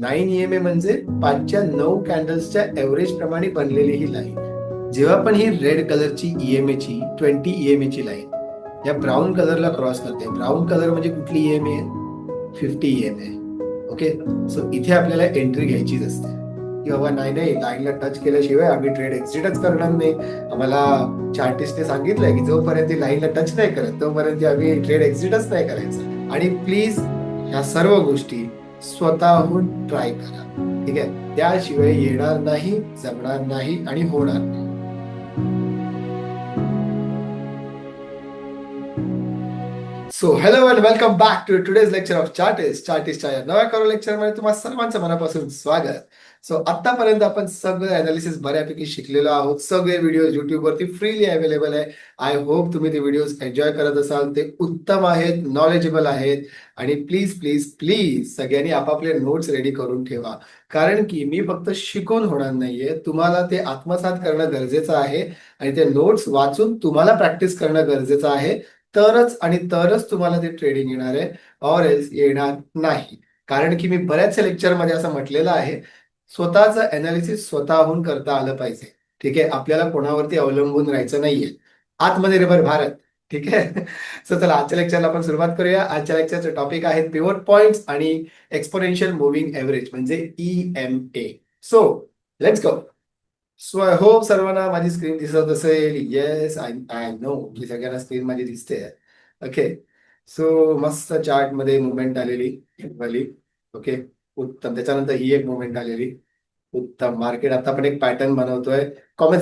9 EMA म्हणजे 5च्या 9 कॅन्डल्सच्या average प्रमाणे बनलेली ही लाईन. जेव्हा पण ही रेड कलरची EMA ची 20 EMA ची लाईन या ब्राऊन कलरला क्रॉस करते. ब्राऊन कलर म्हणजे कुठली EMA आहे? 50 EMA. ओके, सो इथे आपल्याला एंट्री घ्यायचीच असते की बाबा नाही नाही, लाईनला टच केल्याशिवाय आम्ही ट्रेड एक्झिटच करणार नाही. आम्हाला चार्टिस्टने सांगितलंय की जोपर्यंत लाईनला टच नाही करत तोपर्यंत आम्ही ट्रेड एक्झिटच नाही करायचं. आणि प्लीज ह्या सर्व गोष्टी स्वतःहून ट्राय करा, ठीक आहे? त्याशिवाय येणार नाही, जमणार नाही आणि होणार नाही. So hello and welcome back to today's lecture of chartist. चार्टिस्टच्या या नव्या करो लेक्चरमध्ये तुम्हा सर्वांचं मनापासून स्वागत. सो आतापर्यंत आपण सगळं अनालिसिस बऱ्यापैकी शिकलेलो आहोत. सगळे व्हिडिओ युट्यूबवरती फ्रीली अवेलेबल आहे. आय होप तुम्ही ते व्हिडिओज एन्जॉय करत असाल. ते उत्तम आहेत, नॉलेजेबल आहेत. आणि प्लीज प्लीज प्लीज सगळ्यांनी आपापले नोट्स रेडी करून ठेवा, कारण की मी फक्त शिकून होणार नाहीये, तुम्हाला ते आत्मसात करणं गरजेचं आहे आणि ते नोट्स वाचून तुम्हाला प्रॅक्टिस करणं गरजेचं आहे. तरच आणि तरच तुम्हाला ते ट्रेडिंग येणार आहे, ऑर एल्स येणार नाही. कारण की मी बऱ्याचशा लेक्चरमध्ये असं म्हटलेलं आहे, स्वतःचं अनालिसिस स्वतःहून करता आलं पाहिजे. ठीक आहे, आपल्याला कोणावरती अवलंबून राहायचं नाहीये. आत्मनिर्भर भारत. ठीक आहे. सो चला आजच्या लेक्चरला आपण सुरुवात करूया. आजच्या लेक्चरचे टॉपिक आहेत पिव्होट पॉइंट्स आणि एक्सपोनेन्शियल मुव्हिंग एव्हरेज म्हणजे EMA. So let's go. So I hope सर्वांना माझी स्क्रीन दिसत असेल. येस, आय आय नो की सगळ्यांना स्क्रीन माझी दिसते. ओके, सो मस्त चार्ट मध्ये मुवमेंट आलेली वाली. ओके, उत्तम. त्याच्यानंतर ही एक मुवमेंट आलेली. उत्तम. मार्केट आता पण एक पॅटर्न बनवतोय. कॉमेंट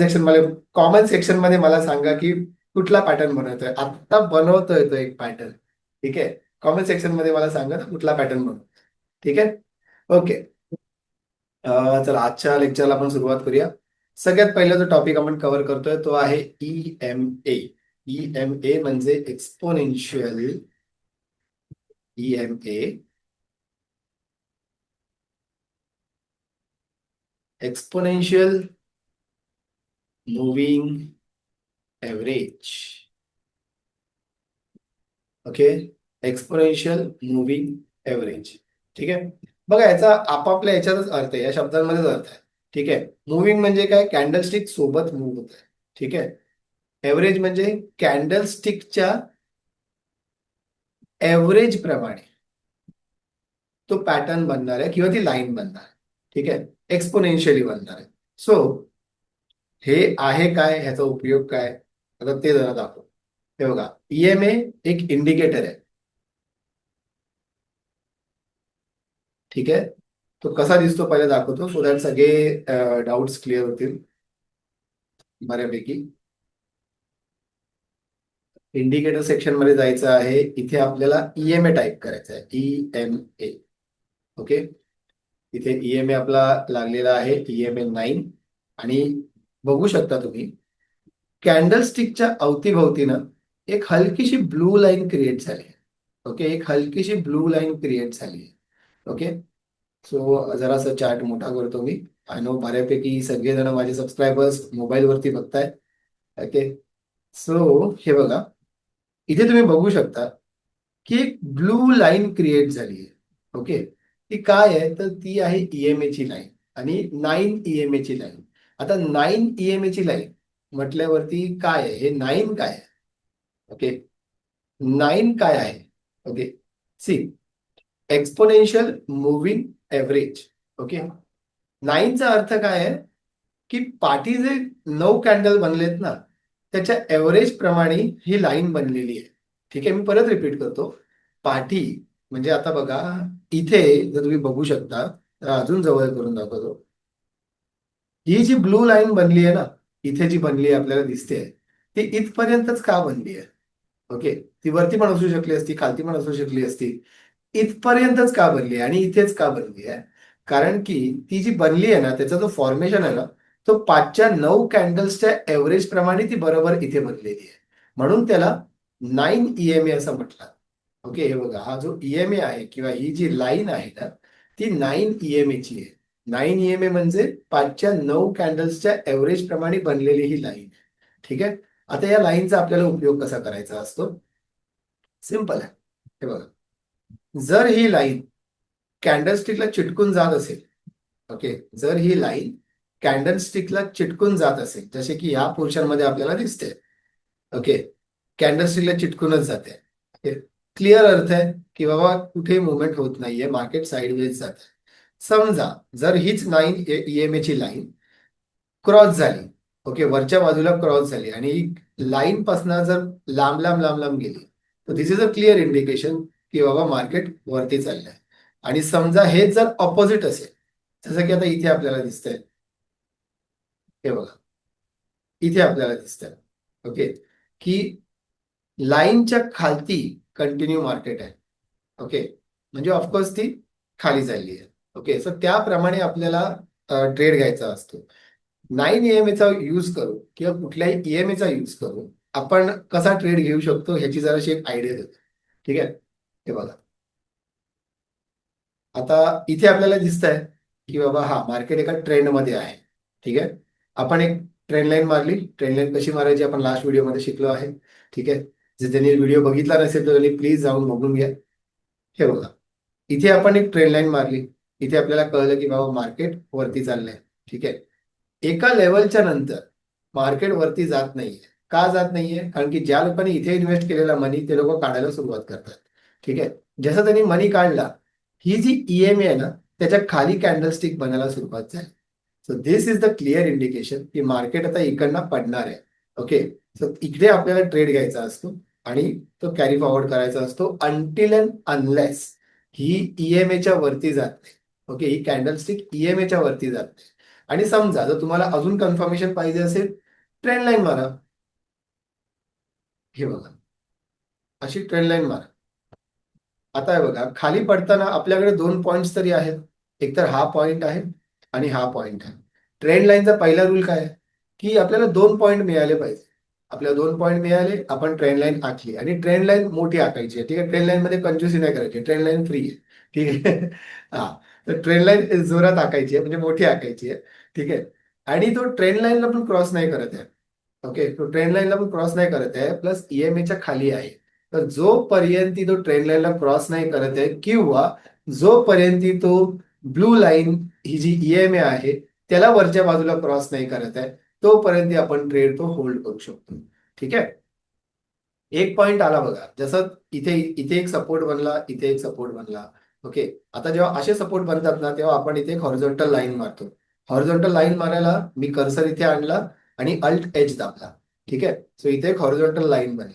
सेक्शन मध्ये मला सांगा की कुठला पॅटर्न बनवतोय. आता बनवतोय तो एक पॅटर्न. ठीक आहे, कॉमेंट सेक्शन मध्ये मला सांगा ना कुठला पॅटर्न बनवतोय. ठीक आहे, ओके. चला आजच्या लेक्चरला आपण सुरुवात करूया. सगळ्यात पहिला जो टॉपिक आपण कव्हर करतोय तो आहे EMA. EMA म्हणजे exponential EMA, exponential moving average. Okay, exponential moving average. ठीक आहे, बघा याचा आपापल्या याच्यातच अर्थ आहे, या शब्दांमध्येच अर्थ आहे. ठीक आहे, मुव्हिंग म्हणजे काय? कॅन्डलस्टिक सोबत मूव्ह होत आहे. ठीक आहे, एव्हरेज म्हणजे कॅन्डलस्टिकच्या एव्हरेज प्रमाणे तो पॅटर्न बनणार आहे किंवा ती लाईन बनणार आहे. ठीक आहे, एक्सपोनेन्शियली बनणार आहे. सो हे आहे काय, ह्याचा उपयोग काय, आता ते जरा दाखव. हे बघा, EMA एक इंडिकेटर आहे. ठीक आहे, तो कसा दिसतो पहिले दाखवतो, सो दॅट सगळे डाऊट्स क्लिअर होतील बऱ्यापैकी. इंडिकेटर सेक्शन मध्ये जायचं आहे. इथे आपल्याला EMA टाईप करायचं आहे, EMA. ओके, इथे EMA आपला लागलेला आहे, EMA 9. आणि बघू शकता तुम्ही कॅन्डलस्टिकच्या अवतीभवतीनं एक हलकीशी ब्लू लाईन क्रिएट झाली आहे. ओके, एक हलकीशी ब्लू लाईन क्रिएट झाली आहे. ओके, सो जरासा चार्ट मोठा करतो मी. आय नो बऱ्यापैकी सगळेजण माझे सबस्क्रायबर्स मोबाईलवरती बघताय. ओके, सो हे बघा, इथे तुम्ही बघू शकता की एक ब्लू लाईन क्रिएट झाली आहे. ओके, ती काय आहे तर ती आहे EMA ची लाईन आणि 9 EMA ची लाईन. आता 9 EMA ची लाईन म्हटल्यावरती काय आहे, हे 9 काय आहे? ओके, 9 काय आहे? Okay, see, exponential moving average. Okay, 9चा अर्थ काय आहे की पाठी जे 9 कॅन्डल बनलेत ना, त्याच्या एव्हरेज प्रमाणे ही लाईन बनलेली आहे. ठीक आहे, मी परत रिपीट करतो. पाठी म्हणजे आता बघा, इथे जर तुम्ही बघू शकता तर अजून जवळ करून दाखवतो. ही जी ब्लू लाईन बनली आहे ना, इथे जी बनली आहे आपल्याला दिसते, ती इथपर्यंतच का बनली आहे? ओके, ती वरती पण असू शकली असती, खालती पण असू शकली असती. इथपर्यंतच का बनली आहे आणि इथेच का बनली आहे? कारण की ती जी बनली आहे ना, त्याचा जो फॉर्मेशन आहे ना, तो 5च्या 9 कॅन्डल्सच्या एव्हरेज प्रमाणे ती बरोबर इथे बनलेली आहे. म्हणून त्याला 9 EMA असं म्हटलं. ओके, हे बघा, हा जो EMA आहे किंवा ही जी लाईन आहे ना, ती 9 EMA ची आहे. 9 EMA म्हणजे 5च्या 9 कॅन्डल्सच्या एव्हरेज प्रमाणे बनलेली ही लाईन. ठीक आहे, आता या लाईनचा आपल्याला उपयोग कसा करायचा असतो? सिंपल आहे. हे बघा, जर ही लाईन कॅन्डलस्टिकला चिटकून जात असेल, ओके, जर ही लाईन कॅन्डलस्टिकला चिटकून जात असेल, जसे की या पोर्शन मध्ये आपल्याला दिसते, ओके, कॅन्डलस्टिकला चिटकूनच जाते, ओके, क्लिअर अर्थ आहे की बाबा कुठे मुवमेंट होत नाहीये, मार्केट साईडवेज जात आहे. समजा जर हीच 9 EMA ची लाईन क्रॉस झाली, ओके, वरच्या बाजूला क्रॉस झाली आणि लाईन पासून जर लांब लांब लांब लांब गेली, तर दिस इज अ क्लिअर इंडिकेशन की बाबा मार्केट वरती चाललंय. आणि समजा हे जर ऑपोजिट असेल, जसं की आता इथे आपल्याला दिसतंय, हे बघा, इथे आपल्याला दिसतंय, ओके, की लाईनच्या खालती कंटिन्यू मार्केट आहे, ओके, म्हणजे ऑफकोर्स ती खाली चालली आहे, ओके. सो त्याप्रमाणे आपल्याला ट्रेड घ्यायचा असतो. 9 EMA चा यूज करू किंवा कुठल्याही EMA चा यूज करू आपण कसा ट्रेड घेऊ शकतो ह्याची जराशी एक आयडिया देतो. ठीक आहे, हे बघा, आता इथे आपल्याला दिसतंय की बाबा हा मार्केट एका ट्रेंड मध्ये आहे. ठीक आहे, आपण एक ट्रेंड लाईन मारली. ट्रेंड लाईन कशी मारायची आपण लास्ट व्हिडिओमध्ये शिकलो आहे. ठीक आहे, जर त्यांनी व्हिडिओ बघितला नसेल तर त्यांनी प्लीज जाऊन बघून घ्या. हे बघा, इथे आपण एक ट्रेंड लाईन मारली. इथे आपल्याला कळलं की बाबा मार्केट वरती चाललंय. ठीक आहे, एका लेवलच्या नंतर मार्केट वरती जात नाहीये. का जात नाहीये? कारण की ज्या लोकांनी इथे इन्व्हेस्ट केलेला मनी ते लोक काढायला सुरुवात करतात. ठीक आहे, जसं त्यांनी मनी काढला, ही जी EMA आहे ना, त्याच्या खाली कॅन्डलस्टिक बनायला सुरुवात झाली. So this is the clear indication की मार्केट आता इकडनं पडणार आहे. ओके, सो इकडे आपल्याला ट्रेड घ्यायचा असतो आणि तो कॅरी फॉरवर्ड करायचा असतो until and unless he EMA च्या वरती जात नाही. ओके, ही कॅन्डलस्टिक EMA च्या वरती जात नाही. आणि समजा जर तुम्हाला अजून कन्फर्मेशन पाहिजे असेल, ट्रेंड लाईन मारा. हे बघा, अशी ट्रेंड लाईन मारा. आता हे बघा, खाली पडताना आपल्याकडे दोन पॉइंट्स तरी आहेत. एक तर हा पॉइंट आहे आणि हा पॉइंट आहे. ट्रेंड लाईनचा पहिला रूल काय आहे की आपल्याला 2 पॉइंट मिळाले पाहिजे. आपल्याला 2 पॉइंट मिळाले, आपण ट्रेंड लाईन आखली आणि ट्रेंड लाईन मोठी आखायची आहे. ठीक आहे, ट्रेंड लाईन मध्ये कंजूसी नाही करायची, ट्रेंड लाईन फ्री आहे. ठीक आहे हा, तर ट्रेंड लाईन जोरात आखायची आहे, म्हणजे मोठी आखायची आहे. ठीक आहे, आणि तो ट्रेंड लाईनला पण क्रॉस नाही करत आहे. ओके, तो ट्रेंड लाईनला पण क्रॉस नाही करत आहे, प्लस EMA च्या खाली आहे. तर जोपर्यंत तो ट्रेंड लाईनला क्रॉस नाही करत आहे किंवा जोपर्यंत तो ब्लू लाईन ही जी EMA आहे त्याला वरच्या बाजूला क्रॉस नाही करत आहे, तोपर्यंत आपण ट्रेड तो होल्ड करू शकतो. ठीक आहे, एक पॉइंट आला बघा, जसं इथे इथे एक सपोर्ट बनला, इथे एक सपोर्ट बनला. ओके, आता जेव्हा असे सपोर्ट बनतात ना, तेव्हा आपण इथे एक हॉरिझॉन्टल लाईन मारतो. हॉरिझॉन्टल लाईन मारायला मी कर्सर इथे आणला आणि अल्ट एच दाबला. ठीक आहे, सो इथे एक हॉरिझॉन्टल लाईन बनली.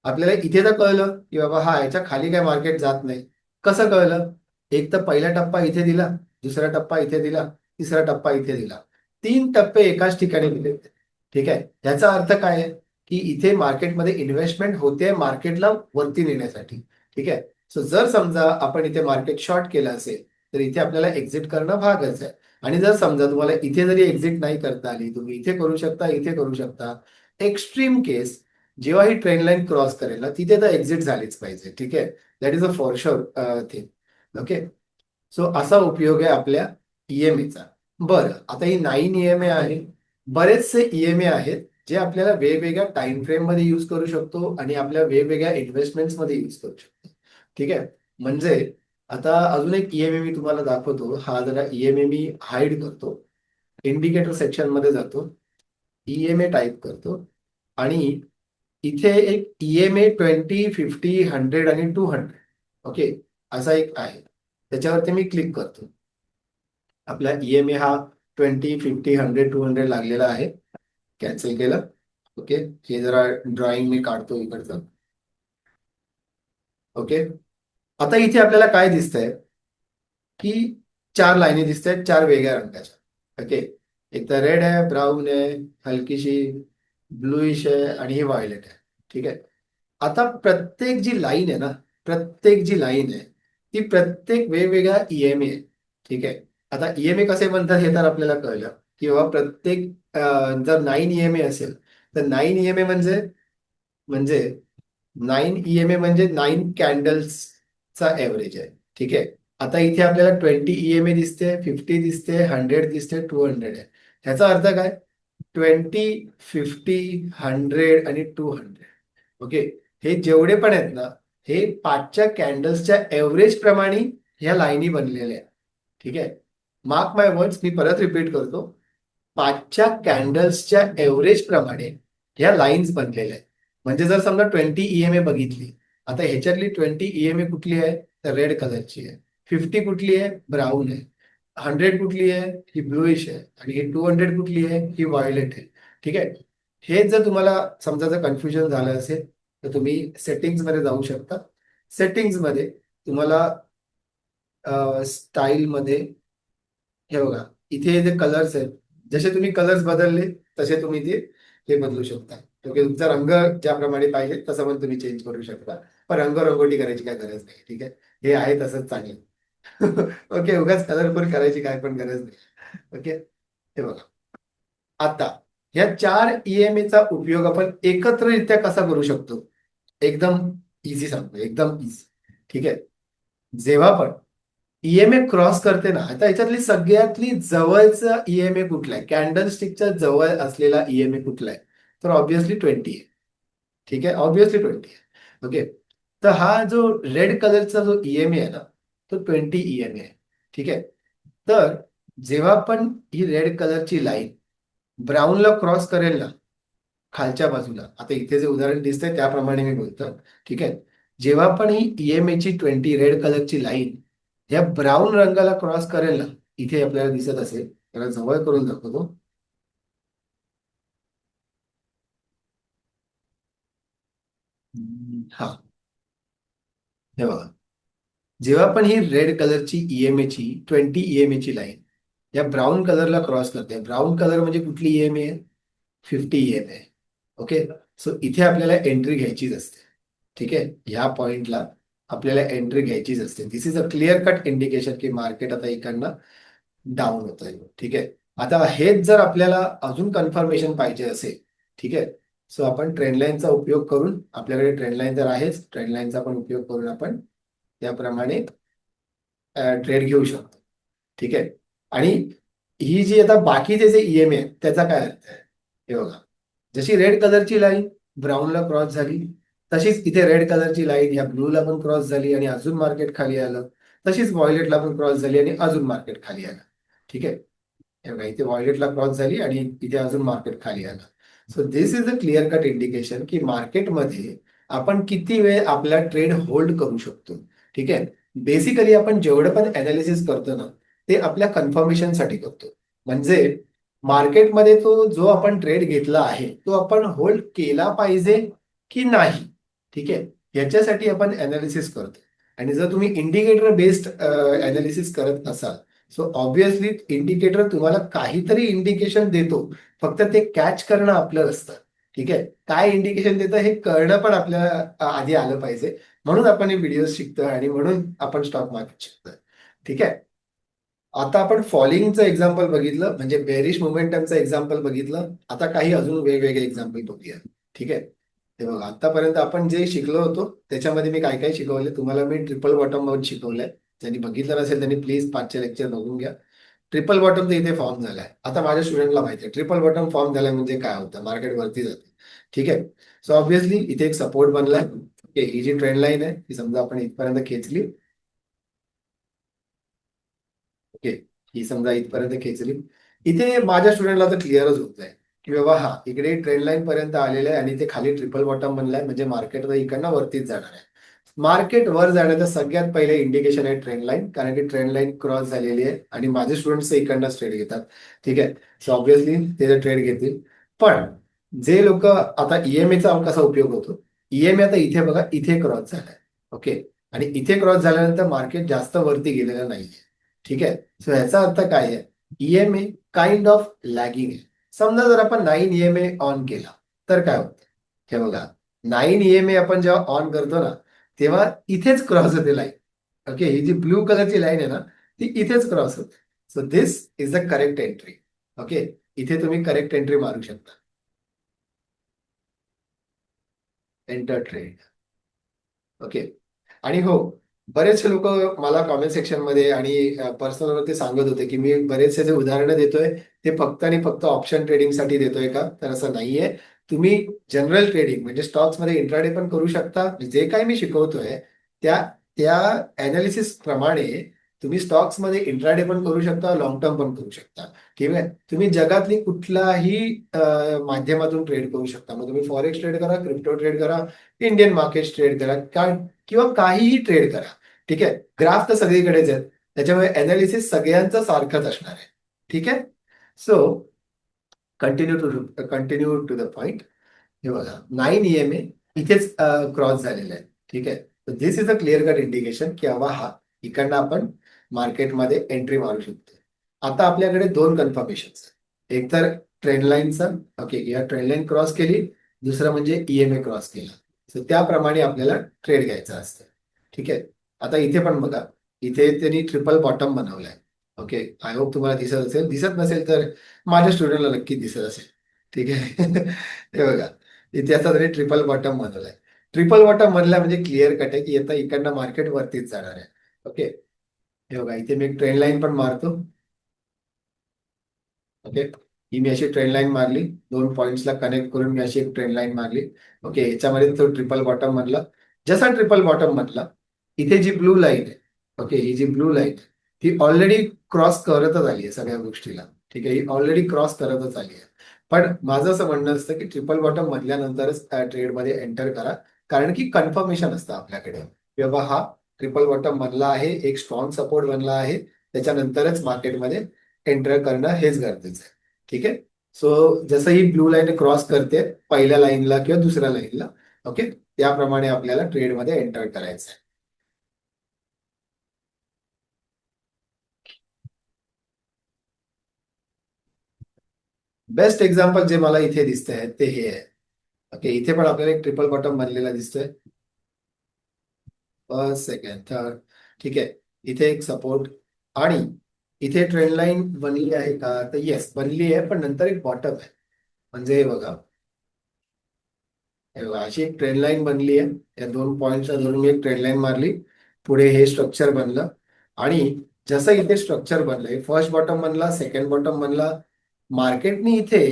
आपल्याला इथे तर कळलं की बाबा हा याच्या खाली काय मार्केट जात नाही. कसं कळलं? एक तर पहिला टप्पा इथे दिला, दुसरा टप्पा इथे दिला, तिसरा टप्पा इथे दिला. 3 टप्पे एकाच ठिकाणी दिले. ठीक आहे, याचा अर्थ काय आहे की इथे मार्केटमध्ये इन्व्हेस्टमेंट होते मार्केटला वरती नेण्यासाठी. ठीक आहे, सो जर समजा आपण इथे मार्केट शॉर्ट केलं असेल तर इथे आपल्याला एक्झिट करणं भागच आहे. आणि जर समजा तुम्हाला इथे जरी एक्झिट नाही करता आली, तुम्ही इथे करू शकता, इथे करू शकता. एक्स्ट्रीम केस जेव्हा ही ट्रेंड लाईन क्रॉस करेल ना, तिथे तर एक्झिट झालीच पाहिजे. ठीक आहे, that is a for sure thing. Okay, so असा उपयोग आहे आपल्या EMA चा. बरं, आता ही 9 EMA आहे. बरेचसे EMA आहेत जे आपल्याला वेगवेगळ्या टाइम फ्रेम मध्ये यूज करू शकतो आणि आपल्या वेगवेगळ्या इन्व्हेस्टमेंट मध्ये यूज करू शकतो. ठीक आहे, म्हणजे आता अजून एक EMA मी तुम्हाला दाखवतो. हा जरा EMA मी हाईड करतो, इंडिकेटर सेक्शन मध्ये जातो, EMA टाईप करतो आणि इथे एक EMA 20, 50, 100 आणि 200. ओके, असा एक आहे, त्याच्यावरती मी क्लिक करतो. आपला EMA हा 20, 50, 100, 200 लागलेला आहे. कॅन्सल केलं. ओके, हे जरा ड्रॉइंग मी काढतो इकडचं. ओके, आता इथे आपल्याला काय दिसतंय की 4 लाईनी दिसत आहेत 4 वेगळ्या रंगाच्या. ओके, एक तर रेड आहे, ब्राऊन आहे, हलकीशी ब्लूइश आहे आणि ही व्हायलेट आहे. ठीक आहे, आता प्रत्येक जी लाईन आहे ना, प्रत्येक जी लाईन आहे ती प्रत्येक वेगवेगळ्या EMA आहे. ठीक आहे, आता EMA कसे म्हणतात हे तर आपल्याला कळलं की बाबा प्रत्येक जर 9 EMA असेल तर 9 EMA म्हणजे 9 EMA म्हणजे 9 कॅन्डल्सचा ऍव्हरेज आहे. ठीक आहे, आता इथे आपल्याला 20 EMA दिसते, 50 दिसते, 100 दिसते, 200 आहे. ह्याचा अर्थ काय? 20, 50, 100 आणि 200. ओके, हे जेवढे पण आहेत ना, हे 5च्या कॅन्डल्सच्या एव्हरेज प्रमाणे ह्या लाईनी बनलेल्या आहेत. ठीक आहे, मार्क माय वर्ड्स, मी परत रिपीट करतो, 5च्या कॅन्डल्सच्या एव्हरेज प्रमाणे ह्या लाईन्स बनलेल्या आहेत. म्हणजे जर समजा 20 ईएमए बघितली, आता ह्याच्यातली 20 ईएमए कुठली आहे, तर रेड कलरची आहे. 50 कुठली आहे, ब्राऊन आहे. 100 कुठली आहे, ही ब्लूइश आहे. आणि ही 200 कुठली आहे, ही व्हायोलेट आहे. ठीक आहे, हे जर तुम्हाला समजा जर कन्फ्युजन झालं असेल तर तुम्ही सेटिंग्स मध्ये जाऊ शकता. सेटिंग्स मध्ये तुम्हाला स्टाईल मध्ये हे बघा, इथे जे कलर्स आहेत, जसे तुम्ही कलर्स बदलले तसे तुम्ही ते हे बदलू शकता. ओके, तुमचा रंग ज्याप्रमाणे पाहिजे तसं पण तुम्ही चेंज करू शकता. पण रंगरंगोटी करायची काय गरज नाही. ठीक आहे, हे आहे तसंच चांगलं. ओके, उगाच कलरफुल करायची काय पण गरज नाही. ओके, हे बघा, आता या 4 ईएमएचा उपयोग आपण एकत्ररित्या कसा करू शकतो, एकदम इझी सांगतो, एकदम इझी. ठीक आहे, जेव्हा पण ईएमए क्रॉस करते ना, आता याच्यातली सगळ्यातली जवळचा ईएमए कुठला आहे, कॅन्डल स्टिकच्या जवळ असलेला ईएमए कुठला आहे, तर ऑब्व्हियसली 20 आहे. ठीक आहे, ऑब्व्हियसली 20 आहे. ओके, तर हा जो रेड कलरचा जो ईएमए आहे ना, तो 20 ईएमए आहे. ठीक आहे, तर जेव्हा पण ही रेड कलरची लाईन ब्राऊनला क्रॉस करेल ना, खालच्या बाजूला, आता इथे जे उदाहरण दिसतंय त्याप्रमाणे मी बोलतो. ठीक आहे, जेव्हा पण ही ईएमए ची 20 रेड कलरची लाईन या ब्राऊन रंगाला क्रॉस करेल ना, इथे आपल्याला दिसत असेल, त्याला जवळ करून दाखवतो. हा, हे बघा, जेव्हा पण ही रेड कलरची ईएमए ची 20 ईएमए ची लाईन या ब्राऊन कलरला क्रॉस करते, ब्राऊन कलर म्हणजे कुठली ईएमए आहे, 50 ईएमए. ओके, सो इथे आपल्याला एंट्री घ्यायचीच असते. ठीक आहे, ह्या पॉइंटला आपल्याला एंट्री घ्यायचीच असते. This is a clear cut indication की मार्केट आता इकडनं डाऊन होत आहे. ठीक आहे, आता हेच जर आपल्याला अजून कन्फर्मेशन पाहिजे असेल, ठीक आहे, सो आपण ट्रेंड लाईनचा उपयोग करून, आपल्याकडे ट्रेंड लाईन तर आहेच, ट्रेंड लाईनचा पण उपयोग करून आपण त्याप्रमाणे ट्रेड घेऊ शकतो. ठीक आहे, आणि ही जी आता बाकीचे जे ईएमए आहे त्याचा काय अर्थ आहे, हे बघा, जशी रेड कलरची लाईन ब्राऊनला क्रॉस झाली, तशीच इथे रेड कलरची लाईन ह्या ब्लूला पण क्रॉस झाली आणि अजून मार्केट खाली आलं. तशीच व्हायोलेटला पण क्रॉस झाली आणि अजून मार्केट खाली आलं. ठीक आहे, हे बघा, इथे व्हायोलेटला क्रॉस झाली आणि इथे अजून मार्केट खाली आलं. So this is a clear cut indication की मार्केटमध्ये आपण किती वेळ आपला ट्रेड होल्ड करू शकतो. ठीक आहे, बेसिकली आपण जेवढं पण अनालिसिस करतो ना, ते आपल्या कन्फर्मेशनसाठी करतो. म्हणजे मार्केटमध्ये तो जो आपण ट्रेड घेतला आहे तो आपण होल्ड केला पाहिजे की नाही. ठीक आहे, याच्यासाठी आपण अनालिसिस करतो. आणि जर तुम्ही इंडिकेटर बेस्ड अनालिसिस करत असाल, सो ऑब्व्हियसली इंडिकेटर तुम्हाला काहीतरी इंडिकेशन देतो, फक्त ते कॅच करणं आपलं असतं. ठीक आहे, काय इंडिकेशन देतं हे कळणं पण आपल्याला आधी आलं पाहिजे. म्हणून आपण हे व्हिडिओ शिकतोय आणि म्हणून आपण स्टॉक मार्केट शिकतोय. ठीक आहे, आता आपण फॉलिंगचं एक्झाम्पल बघितलं, म्हणजे बेरिश मोमेंटमचं एक्झाम्पल बघितलं. आता काही अजून वेगवेगळे एक्झाम्पल बघूया. ठीक आहे, ते बघा, आतापर्यंत आपण जे शिकलो होतो त्याच्यामध्ये मी काय काय शिकवले तुम्हाला, मी ट्रिपल बॉटम मध्ये शिकवलंय. ज्यांनी बघितलं नसेल त्यांनी प्लीज 5चे लेक्चर बघून घ्या. ट्रिपल बॉटमचा इथे फॉर्म झालाय. आता माझ्या स्टुडंटला माहिती आहे ट्रिपल बॉटम फॉर्म झालाय म्हणजे काय होतं, मार्केट वरती जाते. ठीक आहे, सो ऑब्व्हियसली इथे एक सपोर्ट बनलाय. ओके, ही जी ट्रेंड लाईन आहे ती समजा आपण इथपर्यंत खेचली. ओके, ही समजा इथपर्यंत खेचली. इथे माझ्या स्टुडंटला तर क्लिअरच होत आहे की बाबा हा इकडे ट्रेंड लाईन पर्यंत आलेलं आहे आणि ते खाली ट्रिपल बॉटम बनलाय, म्हणजे मार्केट तर इकडनं वरतीच जाणार आहे. मार्केट वर जाण्याचं सगळ्यात पहिले इंडिकेशन आहे ट्रेंड लाईन, कारण की ट्रेंड लाईन क्रॉस झालेली आहे आणि माझे स्टुडंट्स इकडनंच ट्रेड घेतात. ठीक आहे, सो ऑब्व्हियसली ते जर ट्रेड घेतील. पण जे लोक आता ईएमएचा कसा उपयोग होतो, ईएमए आता इथे बघा, इथे क्रॉस झालाय. ओके, आणि इथे क्रॉस झाल्यानंतर मार्केट जास्त वरती गेलेलं नाहीये. ठीक आहे, सो ह्याचा अर्थ काय आहे, ईएमए काइंड ऑफ लॅगिंग आहे. समजा जर आपण 9 ईएमए ऑन केला तर काय होतं, हे बघा, 9 ईएमए आपण जेव्हा ऑन करतो ना, तेव्हा इथेच क्रॉस होते लाईन. ओके, ही जी ब्लू कलरची लाईन आहे ना, ती इथेच क्रॉस होते. So this is the correct entry. Okay, इथे तुम्ही करेक्ट एंट्री मारू शकता. Enter trade. ओके, आणि हो, बरेचसे लोक मला कॉमेंट सेक्शन मध्ये आणि पर्सनल वरती सांगत होते की मी बरेचसे जे उदाहरणं देतोय ते फक्त आणि फक्त ऑप्शन ट्रेडिंगसाठी देतोय का, तर असं नाहीये. तुम्ही जनरल ट्रेडिंग म्हणजे स्टॉक्स मध्ये इंट्राडे पण करू शकता. जे काही मी शिकवतोय त्या त्या अनालिसिस प्रमाणे तुम्ही स्टॉक्स मध्ये इंट्राडे पण करू शकता, लॉंग टर्म पण करू शकता. ठीक आहे. तुम्ही जगातली कुठलाही माध्यमातून ट्रेड करू शकता. मग तुम्ही फॉरेक्स ट्रेड करा, क्रिप्टो ट्रेड करा, इंडियन मार्केट ट्रेड करा, किंवा काहीही ट्रेड करा. ठीक आहे. ग्राफ तर सगळीकडेच आहेत, त्याच्यामुळे अनालिसिस सगळ्यांचं सारखंच असणार आहे. ठीक आहे. So continue to the point. हे बघा 9 EMA इथेच क्रॉस झालेलं आहे. ठीक आहे. This is a clear cut indication की बाबा हा इकडनं आपण मार्केटमध्ये एंट्री मारू शकतो. आता आपल्याकडे दोन कन्फर्मेशन, एक तर ट्रेंड लाईनचा, ओके, या ट्रेंड लाईन क्रॉस केली, दुसरं म्हणजे EMA क्रॉस केला. सो त्याप्रमाणे आपल्याला ट्रेड घ्यायचा असतं. ठीक आहे. आता इथे पण बघा, इथे त्यांनी ट्रिपल बॉटम बनवलाय. ओके, आय होप तुम्हाला दिसत असेल. दिसत नसेल तर माझ्या स्टुडंटला नक्की दिसत असेल. ठीक आहे. हे बघा, इथे आता तरी ट्रिपल बॉटम बनवलाय. ट्रिपल बॉटम म्हणला म्हणजे क्लिअर कट आहे की आता इकडनं मार्केट वरतीच जाणार आहे. ओके. हे बघा, इथे मी एक ट्रेंड लाईन पण मारतो. ओके, ही मी अशी ट्रेंड लाईन मारली, दोन पॉइंट्सला कनेक्ट करून मी अशी एक ट्रेंड लाईन मारली. ओके, याच्यामध्ये तो ट्रिपल बॉटम म्हणला. जसा ट्रिपल बॉटम म्हटला, इथे जी ब्लू लाईन आहे, ओके, ही जी ब्लू लाईन ती ऑलरेडी क्रॉस करतच आली आहे सगळ्या गोष्टीला. ठीक आहे, ही ऑलरेडी क्रॉस करतच आली आहे. पण माझं असं म्हणणं असतं की ट्रिपल बॉटम म्हटल्यानंतरच ट्रेडमध्ये एंटर करा, कारण की कन्फर्मेशन असतं आपल्याकडे की बाबा हा ट्रिपल बॉटम बनला आहे, एक स्ट्रॉंग सपोर्ट बनला आहे, त्याच्यानंतरच मार्केटमध्ये एंटर करणं हेच गरजेचं आहे. ठीक आहे. सो जसं ही ब्लू लाईन क्रॉस करते पहिल्या लाईनला किंवा दुसऱ्या लाईनला, ओके, त्याप्रमाणे आपल्याला ट्रेडमध्ये एंटर करायचं आहे. बेस्ट एक्झाम्पल जे मला इथे दिसतंय ते हे आहे. ओके, इथे पण आपल्याला एक ट्रिपल बॉटम बनलेला दिसतोय. First, second, third. ठीक आहे. इथे एक सपोर्ट आणि इथे ट्रेंड लाईन बनली आहे का, तर येस बनली आहे, पण नंतर एक बॉटम आहे. म्हणजे हे बघा, हे बघा, अशी एक ट्रेंड लाईन बनली आहे. या दोन पॉईंटच्या धरून मी एक ट्रेंड लाईन मारली, पुढे हे स्ट्रक्चर बनलं. आणि जसं इथे स्ट्रक्चर बनलंय, फर्स्ट बॉटम बनला, सेकंड बॉटम बनला, मार्केटने इथे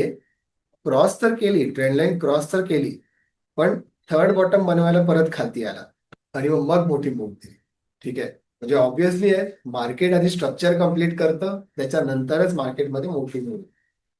क्रॉस तर केली, ट्रेंड लाईन क्रॉस तर केली, पण थर्ड बॉटम बनवायला परत खालती आला आणि मग मोठी मूव्ह दिली. ठीक आहे. म्हणजे ऑब्व्हियसली आहे, मार्केट आधी स्ट्रक्चर कम्प्लीट करतं, त्याच्यानंतरच मार्केटमध्ये मोठी मूव्ह.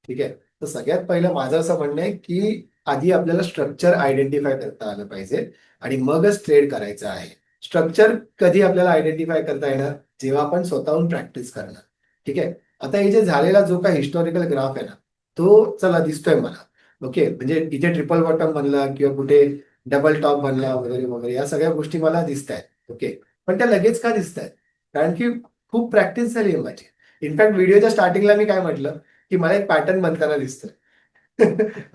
ठीक आहे. तर सगळ्यात पहिलं माझं असं म्हणणं आहे की आधी आपल्याला स्ट्रक्चर आयडेंटिफाय करता आलं पाहिजे आणि मगच ट्रेड करायचं आहे. स्ट्रक्चर कधी आपल्याला आयडेंटिफाय करता येणार, जेव्हा आपण स्वतःहून प्रॅक्टिस करणार. ठीक आहे. आता हे जे झालेला जो काही हिस्टॉरिकल ग्राफ आहे ना, तो चला दिसतोय मला. ओके, म्हणजे इथे ट्रिपल बॉटम बनला किंवा कुठे डबल टॉप बनला वगैरे वगैरे, या सगळ्या गोष्टी मला दिसत आहेत. ओके, पण त्या लगेच का दिसत आहेत? कारण की खूप प्रॅक्टिस झाली आहे माझी. इनफॅक्ट व्हिडिओच्या स्टार्टिंगला मी काय म्हटलं की मला एक पॅटर्न बनताना दिसतोय.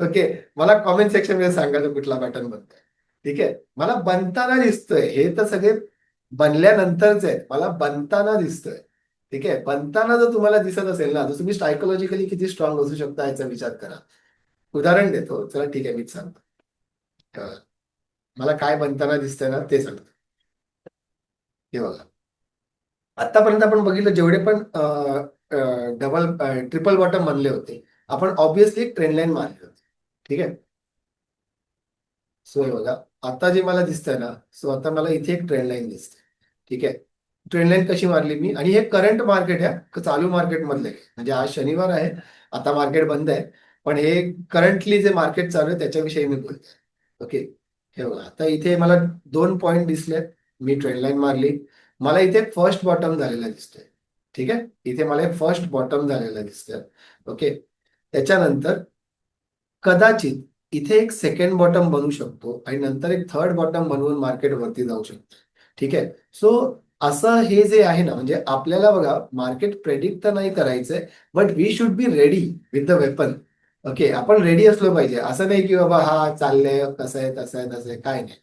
ओके, मला कॉमेंट सेक्शन मध्ये सांगा तो कुठला पॅटर्न बनतोय. ठीक आहे, मला बनताना दिसतोय. हे तर सगळे बनल्यानंतरच आहे, मला बनताना दिसतोय. ठीक आहे. बनताना जर तुम्हाला दिसत असेल ना, तर तुम्ही सायकोलॉजिकली किती स्ट्रॉंग असू शकता याचा विचार करा. उदाहरण देतो, चला ठीक आहे, मीच सांगतो. अं, मला काय बनताना दिसतंय ना ते सांगतो. हे बघा, आतापर्यंत आपण बघितलं जेवढे पण डबल ट्रिपल बॉटम बनले होते, आपण ऑब्व्हियसली एक ट्रेंड लाईन मारली होती. ठीक आहे. सो हे बघा, आता जे मला दिसतंय ना, सो आता मला इथे एक ट्रेंड लाईन दिसते. ठीक आहे. ट्रेंड लाईन कशी मारली मी, आणि हे करंट मार्केट आहे, चालू मार्केट मधले, म्हणजे आज शनिवार आहे, आता मार्केट बंद आहे, पण हे करंटली जे मार्केट चालू आहे त्याच्याविषयी मी बोलतोय. ओके. हे बघा, आता इथे मला दोन पॉईंट दिसले, मी ट्रेंड लाईन मारली, मला इथे फर्स्ट बॉटम झालेला दिसतोय. ठीक आहे. इथे मला एक फर्स्ट बॉटम झालेला दिसतोय. ओके. त्याच्यानंतर कदाचित इथे एक सेकंड बॉटम बनू शकतो आणि नंतर एक थर्ड बॉटम बनवून मार्केट वरती जाऊ शकतो. ठीक आहे. सो असं हे जे आहे ना, म्हणजे आपल्याला बघा, मार्केट प्रेडिक्ट तर नाही करायचंय, but we should be ready with the weapon. Okay, आपण रेडी असलो पाहिजे. असं नाही की बाबा हा चाललंय, कसं आहे, तसं आहे, तसं आहे, काय नाही.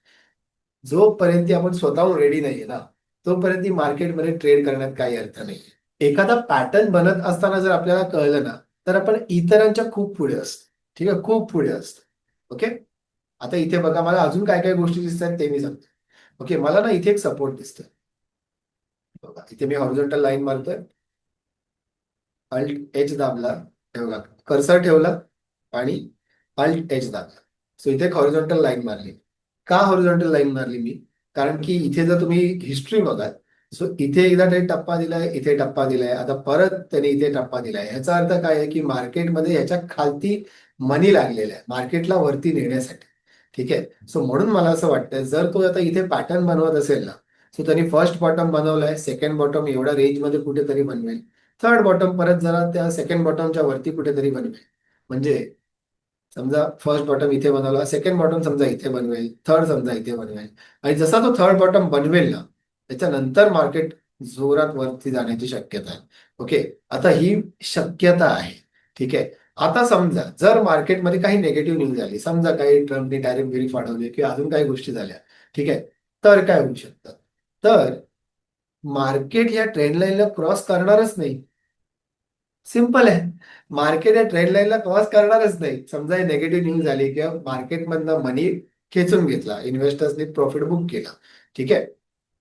जोपर्यंत आपण स्वतःहून रेडी नाहीये ना, तोपर्यंत मार्केटमध्ये ट्रेड करण्यात काही अर्थ नाही. एखादा पॅटर्न बनत असताना जर आपल्याला कळलं ना, तर आपण इतरांच्या खूप पुढे असतो. ठीक आहे, खूप पुढे असतो. ओके. आता इथे बघा, मला अजून काय काय गोष्टी दिसत आहेत ते मी सांगतो. ओके, मला ना इथे एक सपोर्ट दिसतोय. बघा, इथे मी हॉरिझॉन्टल लाईन मारतोय, अल्ट एच दाबला, हे बघा, कर्सर ठेवला आणि अल्ट एच दाबला. सो इथे एक हॉरिझॉन्टल लाईन मारली. का हॉरिझॉन्टल लाईन मारली मी? कारण की इथे जर तुम्ही हिस्ट्री बघाल, सो इथे एकदा त्यांनी टप्पा दिलाय, इथे टप्पा दिलाय, आता परत त्यांनी इथे टप्पा दिलाय. ह्याचा अर्थ काय आहे की मार्केटमध्ये ह्याच्या खालती मनी लागलेला आहे मार्केटला वरती नेण्यासाठी. ठीक आहे. सो म्हणून मला असं वाटतं जर तो आता इथे पॅटर्न बनवत असेल ना, सो त्यांनी फर्स्ट बॉटम बनवलाय, सेकंड बॉटम एवढ्या रेंजमध्ये कुठेतरी बनवेल, थर्ड बॉटम परत जरा त्या सेकंड बॉटमच्या वरती कुठेतरी बनवेल. म्हणजे समजा फर्स्ट बॉटम इथे बनवला, सेकंड बॉटम समजा इथे बनवेल, थर्ड समजा इथे बनवेल, आणि जसा तो थर्ड बॉटम बनवेल ना, त्याच्यानंतर मार्केट जोरात वरती जाण्याची शक्यता आहे. ओके. आता ही शक्यता आहे. ठीक आहे. आता समजा जर मार्केटमध्ये काही निगेटिव्ह न्यूज आली, समजा काही ट्रम्पने टॅरिफ बिरीफ वाढवले किंवा अजून काही गोष्टी झाल्या, ठीक आहे, तर काय होऊ शकतं? तर मार्केट या ट्रेंड लाईनला क्रॉस करणारच नाही. सिंपल आहे. मार्केट या ट्रेंड लाईनला क्रॉस करणारच नाही. समजा नेगेटिव्ह न्यूज आली किंवा मार्केटमधनं मनी खेचून घेतला, इन्व्हेस्टर्सनी प्रॉफिट बुक केला, ठीक आहे,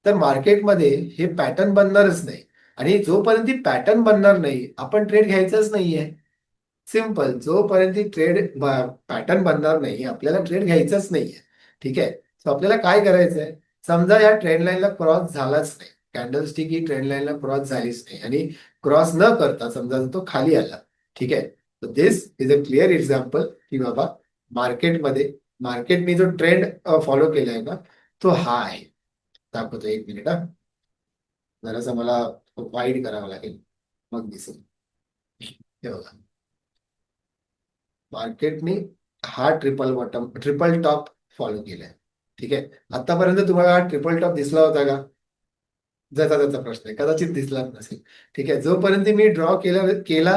तर मार्केटमध्ये हे पॅटर्न बनणारच नाही. आणि जोपर्यंत पॅटर्न बनणार नाही, आपण ट्रेड घ्यायचंच नाहीये. सिंपल. जोपर्यंत ट्रेड पॅटर्न बनणार नाही, आपल्याला ट्रेड घ्यायचंच नाहीये. ठीक आहे. सो आपल्याला काय करायचंय, समजा या ट्रेंड लाईनला क्रॉस झालाच नाही, कॅन्डल स्टिक ही ट्रेंड लाईनला क्रॉस झालीच नाही आणि क्रॉस न करता समजा तो खाली आला, ठीक आहे, तर दिस इज अ क्लिअर एक्झाम्पल की बाबा मार्केटने जो ट्रेंड फॉलो केलाय ना, तो हा आहे. दाखवतो, एक मिनिट हा. जरासं मला वाईड करावं लागेल, मग दिसेल. हे बघा, मार्केटने हा ट्रिपल टॉप फॉलो केलाय. ठीक आहे. आतापर्यंत तुम्हाला हा ट्रिपल टॉप दिसला होता का? ज्याचा त्याचा प्रश्न आहे, कदाचित दिसलाच नसेल. ठीक आहे. जोपर्यंत मी ड्रॉ केला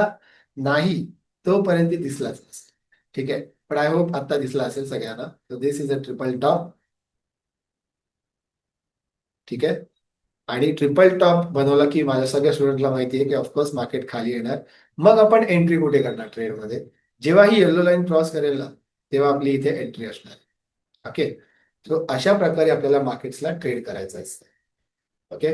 नाही, तोपर्यंत दिसलाच नसेल. ठीक आहे. पण आय होप आता दिसला असेल सगळ्यांना. तर दिस इज अ ट्रिपल टॉप. ठीक आहे. आणि ट्रिपल टॉप बनवला की माझ्या सगळ्या स्टुडंटला माहिती आहे की ऑफकोर्स मार्केट खाली येणार. मग आपण एंट्री कुठे करणार ट्रेडमध्ये? जेव्हा ही येल्लो लाईन क्रॉस करेल ना, तेव्हा आपली इथे एंट्री असणार. ओके. सो अशा प्रकारे आपल्याला मार्केट्सला ट्रेड करायचं असतं. ओके.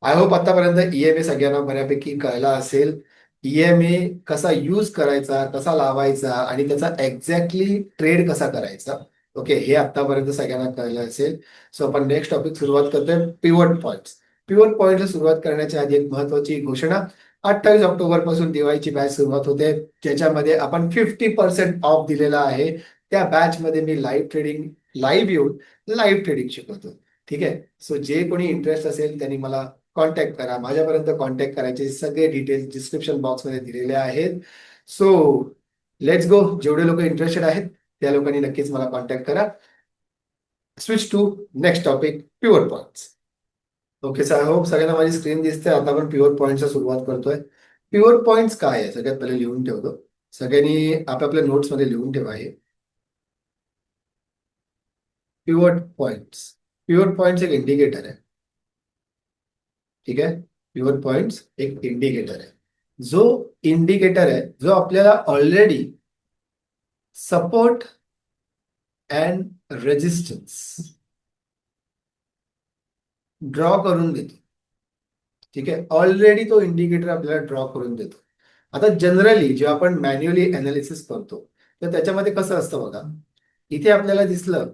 आय होप आतापर्यंत ईएमए सगळ्यांना बऱ्यापैकी कळला असेल. ईएमए कसा यूज करायचा, कसा लावायचा आणि त्याचा एक्झॅक्टली ट्रेड कसा करायचा. ओके. हे आतापर्यंत सगळ्यांना कळलं असेल. सो आपण नेक्स्ट टॉपिक सुरुवात करतोय, पिव्होट पॉइंट्स. पिव्होट पॉइंटला सुरुवात करण्याच्या आधी एक महत्वाची घोषणा. 28 ऑक्टोबर पासून दिवाळीची बॅच सुरुवात होते, ज्याच्यामध्ये आपण 50% ऑफ दिलेला आहे. त्या बॅच मध्ये मी लाईव्ह येऊन लाईव्ह ट्रेडिंग शिकवतो. ठीक आहे. सो जे कोणी इंटरेस्ट असेल त्यांनी मला कॉन्टॅक्ट करा. माझ्यापर्यंत कॉन्टॅक्ट करायचे सगळे डिटेल्स डिस्क्रिप्शन बॉक्समध्ये दिलेले आहेत. So let's go. जेवढे लोक इंटरेस्टेड आहेत त्या लोकांनी नक्कीच मला कॉन्टॅक्ट करा. Switch to next topic, pure points. Okay sir, I hope सगळ्यांना माझी स्क्रीन दिसते. आता आपण प्युअर पॉइंटच्या सुरुवात करतोय. प्युअर पॉइंट्स काय आहे सगळ्यात पहिले लिहून ठेवतो. सगळ्यांनी आपापल्या नोट्समध्ये लिहून ठेवा. आहे प्युअर पॉइंट्स. प्युअर पॉइंट्स एक इंडिकेटर आहे. ठीक आहे. प्युअर पॉइंट्स एक इंडिकेटर आहे. जो इंडिकेटर आहे जो आपल्याला already support and resistance draw करून देतो. ठीक आहे. ऑलरेडी तो इंडिकेटर आपल्याला ड्रॉ करून देतो. आता जनरली जेव्हा आपण मॅन्युअली अनालिसिस करतो, तर त्याच्यामध्ये कसं असतं बघा, इथे आपल्याला दिसलं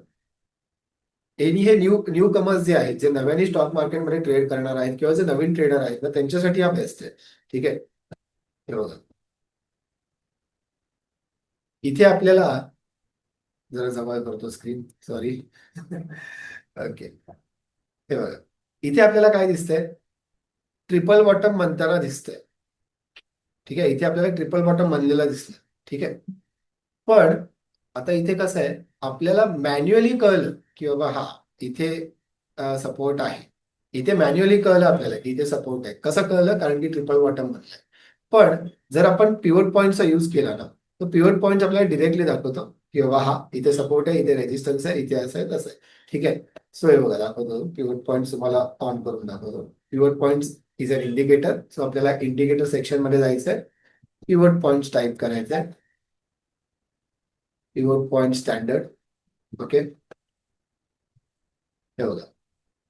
एनी हे न्यू कमर्स जे आहेत, जे नव्याने स्टॉक मार्केटमध्ये ट्रेड करणार आहेत किंवा जे नवीन ट्रेडर आहेत ना, त्यांच्यासाठी हा बेस्ट आहे. ठीक आहे. हे बघा, इथे आपल्याला जरा जवळ करतो स्क्रीन, सॉरी. ओके. हे बघा, इथे आपल्याला काय दिसतंय, ट्रिपल बॉटम म्हणताना दिसतंय. ठीक आहे. इथे आपल्याला ट्रिपल बॉटम बनलेला दिसलं. ठीक आहे. पण आता इथे कसं आहे, आपल्याला मॅन्युअली कळलं की बाबा हा इथे सपोर्ट आहे. इथे मॅन्युअली कळलं आपल्याला की इथे सपोर्ट आहे. कसं कळलं? कारण की ट्रिपल बॉटम बनलाय. पण जर आपण पिव्होट पॉईंटचा यूज केला ना, तर पिव्होट पॉईंट आपल्याला डिरेक्टली दाखवतो की बाबा हा इथे सपोर्ट आहे, इथे रेजिस्टन्स आहे, इथे असं आहे, तसं आहे. ठीक आहे. सो हे बघा दाखवतो, पिव्होट पॉईंट तुम्हाला ऑन करून दाखवतो. Pivot point is an indicator. So आपल्याला इंडिकेटर सेक्शन मध्ये जायचंय, पिव्होट पॉईंट टाईप करायचंय, पिव्होट पॉईंट स्टँडर्ड. ओके. हे बघा,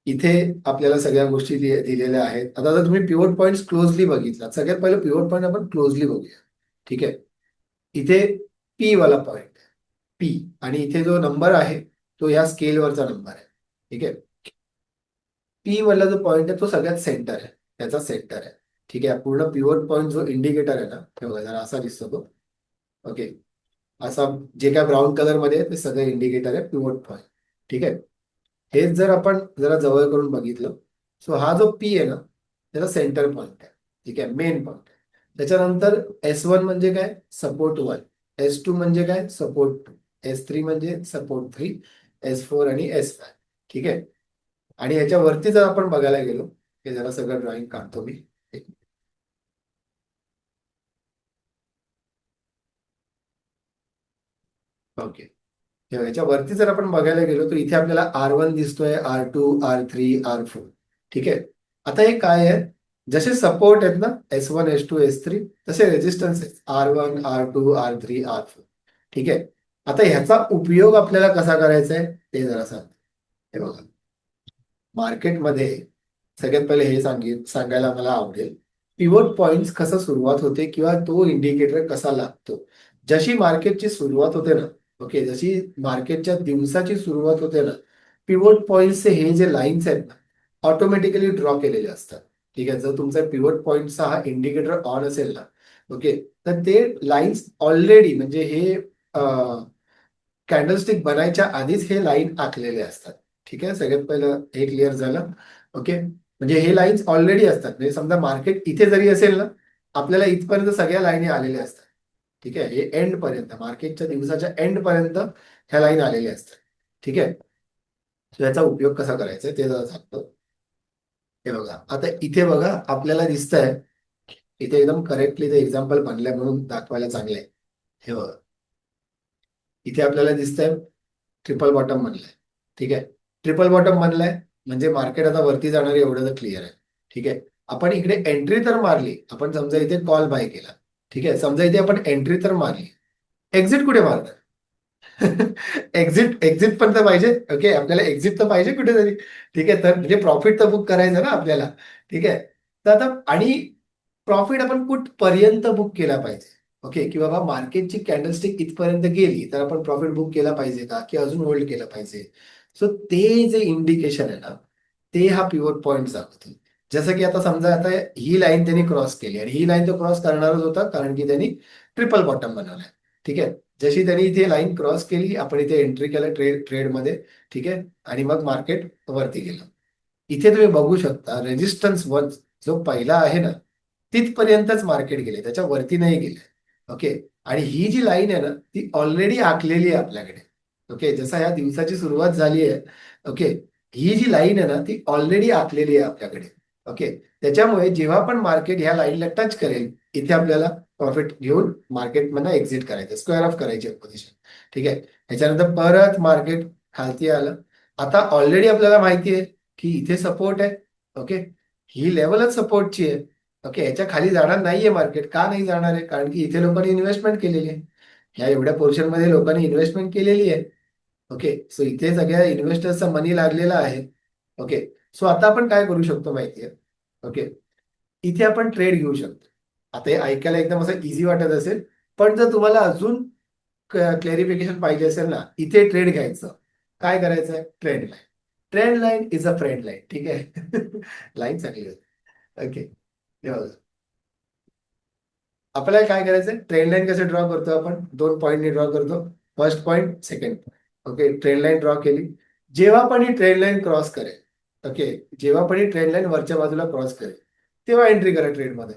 इथे आपल्याला सगळ्या गोष्टी दिलेल्या आहेत. आता जर तुम्ही पिव्होट पॉईंट क्लोजली बघितला, सगळ्यात पहिले पिव्होट पॉईंट आपण क्लोजली बघूया. ठीक आहे. इथे पी वाला पॉईंट, पी, आणि इथे जो नंबर आहे तो या स्केलवरचा नंबर आहे. ठीक आहे. पी मधला जो पॉईंट आहे तो सगळ्यात सेंटर आहे, त्याचा सेंटर आहे. ठीक आहे. पूर्ण पिव्होट पॉईंट जो इंडिकेटर आहे ना, हे बघा जरा असा दिसतो तो. ओके. असा जे काय ब्राऊन कलर मध्ये आहे ते सगळं इंडिकेटर आहे पिव्होट पॉईंट. ठीक आहे. हेच जर आपण जरा जवळ करून बघितलं, सो हा जो पी आहे ना, त्याचा सेंटर पॉईंट आहे. ठीक आहे, मेन पॉईंट आहे. त्याच्यानंतर S1 म्हणजे काय, सपोर्ट 1. S2 म्हणजे काय, सपोर्ट 2. S3 म्हणजे सपोर्ट 3. S4 आणि S5. ठीक आहे. आणि याच्यावरती जर आपण बघायला गेलो, हे जरा सगळं ड्रॉइंग काढतो मी. ओके. याच्यावरती जर आपण बघायला गेलो तर इथे आपल्याला R1 दिसतोय, R2, R3, R4. ठीक आहे. आता हे काय आहे, जसे सपोर्ट आहेत ना S1, S2, S3, तसे रेजिस्टन्स आहेत R1, R2, R3, R4. ठीक आहे. आता ह्याचा उपयोग आपल्याला कसा करायचा आहे ते जरा सांग. हे बघा, मार्केटमध्ये सगळ्यात पहिले हे सांगायला मला आवडेल, पिव्होट पॉइंट कसं सुरुवात होते किंवा तो इंडिकेटर कसा लागतो. जशी मार्केटची सुरुवात होते ना, ओके, जशी मार्केटच्या दिवसाची सुरुवात होते ना, पिव्होट पॉइंटचे हे जे लाईन्स आहेत ना, ऑटोमॅटिकली ड्रॉ केलेले असतात. ठीक आहे. जर तुमचा पिव्होट पॉइंटचा हा इंडिकेटर ऑन असेल ना, ओके, तर ते लाईन्स ऑलरेडी म्हणजे हे कॅन्डलस्टिक बनायच्या आधीच हे लाईन आखलेले असतात. ठीक आहे. सगळ्यात पहिलं हे क्लिअर झालं. ओके. म्हणजे हे लाईन्स ऑलरेडी असतात. म्हणजे समजा मार्केट इथे जरी असेल ना, आपल्याला इथपर्यंत सगळ्या लाईनी आलेल्या असतात. ठीक आहे. हे एंड पर्यंत, मार्केटच्या दिवसाच्या एंड पर्यंत ह्या लाईन आलेल्या असतात. ठीक आहे. So याचा उपयोग कसा करायचा ते जरा सांगतो. हे बघा, आता इथे बघा आपल्याला दिसतंय, इथे एकदम करेक्टली ते एक्झाम्पल बनलंय म्हणून दाखवायला चांगलं आहे. हे बघा, इथे आपल्याला दिसतंय ट्रिपल बॉटम बनलाय. ठीक आहे. ट्रिपल बॉटम बनलाय म्हणजे मार्केट आता वरती जाणार आहे एवढं तर क्लिअर आहे. ठीक आहे. आपण इकडे एंट्री तर मारली, आपण समजा इथे कॉल बाय केला. ठीक आहे. समजा इथे आपण एंट्री तर मारली, एक्झिट कुठे मारणार? एक्झिट पण तर पाहिजे. ओके, आपल्याला एक्झिट तर पाहिजे कुठेतरी. ठीक आहे. तर म्हणजे प्रॉफिट तर बुक करायचं ना आपल्याला. ठीक आहे. तर आता आणि प्रॉफिट आपण कुठपर्यंत बुक केला पाहिजे. ओके, की बाबा मार्केटची कॅन्डलस्टिक इथपर्यंत गेली तर आपण प्रॉफिट बुक केला पाहिजे का, की अजून होल्ड केलं पाहिजे. सो ते जे इंडिकेशन आहे ना, ते हा पिव्होट पॉईंट दाखवते. जसं की आता समजा आता ही लाईन त्यांनी क्रॉस केली आणि ही लाईन तो क्रॉस करणारच होता कारण की त्यांनी ट्रिपल बॉटम बनवलाय. ठीक आहे. जशी त्यांनी इथे लाईन क्रॉस केली, आपण इथे एंट्री केलं ट्रेडमध्ये. ठीक आहे. आणि मग मार्केट वरती गेलं. इथे तुम्ही बघू शकता रेजिस्टन्स वन जो पहिला आहे ना, तिथपर्यंतच मार्केट गेले, त्याच्या वरती नाही गेले. ओके. आणि ही जी लाईन आहे ना, ती ऑलरेडी आखलेली आहे आपल्याकडे. ओके. जसा ह्या दिवसाची सुरुवात झाली आहे, ओके, ही जी लाईन आहे ना ती ऑलरेडी आखलेली आहे आपल्याकडे. ओके. त्याच्यामुळे जेव्हा पण मार्केट ह्या लाईनला टच करेल, इथे आपल्याला प्रॉफिट घेऊन मार्केटमधनं एक्झिट करायचं, स्क्वेअर ऑफ करायची पोझिशन. ठीक आहे. ह्याच्यानंतर परत मार्केट खालती आलं. आता ऑलरेडी आपल्याला माहिती आहे की इथे सपोर्ट आहे. ओके. ही लेवलच सपोर्टची आहे. ओके. याच्या खाली जाणार नाहीये मार्केट. का नाही जाणार आहे? कारण की इथे लोकांनी इन्व्हेस्टमेंट केलेली आहे. ह्या एवढ्या पोर्शन मध्ये लोकांनी इन्व्हेस्टमेंट केलेली आहे. ओके. सो इथे सगळ्या इन्व्हेस्टर्सचा मनी लागलेला आहे. ओके. सो आता आपण काय करू शकतो माहितीये? ओके. इथे आपण ट्रेड घेऊ शकतो. आता हे ऐकायला एकदम असं इझी वाटत असेल, पण जर तुम्हाला अजून क्लॅरिफिकेशन पाहिजे असेल ना, इथे ट्रेड घ्यायचं. काय करायचं आहे? Trend line. Trend line is a friend line. ठीक आहे. लाईन चांगली होती. ओके. हे बघा. आपल्याला काय करायचंय, ट्रेंड लाईन कसे ड्रॉ करतो आपण? दोन पॉईंटने ड्रॉ करतो. First point, second point. Okay. Trend line draw केली. जेव्हा पण ही ट्रेंड लाईन क्रॉस करेल, ओके, जेव्हा पण ही ट्रेंड लाईन वरच्या बाजूला क्रॉस करेल, तेव्हा एंट्री करा ट्रेडमध्ये.